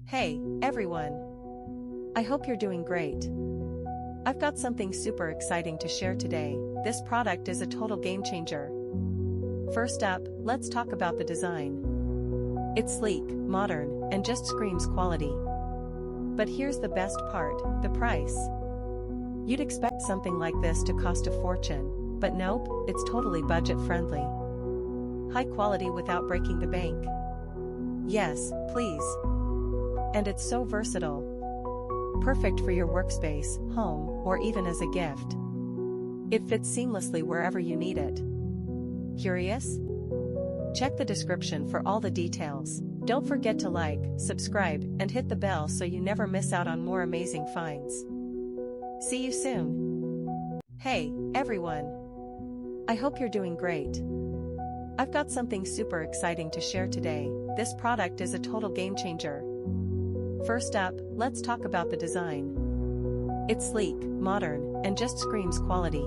Hey, everyone. I hope you're doing great. I've got something super exciting to share today. This product is a total game changer. First up, let's talk about the design. It's sleek, modern, and just screams quality. But here's the best part, the price. You'd expect something like this to cost a fortune, but nope, it's totally budget-friendly. High quality without breaking the bank. Yes, please. And it's so versatile. Perfect for your workspace, home, or even as a gift. It fits seamlessly wherever you need it. Curious? Check the description for all the details. Don't forget to like, subscribe, and hit the bell so you never miss out on more amazing finds. See you soon. Hey, everyone. I hope you're doing great. I've got something super exciting to share today. This product is a total game changer. First up, let's talk about the design. It's sleek, modern, and just screams quality.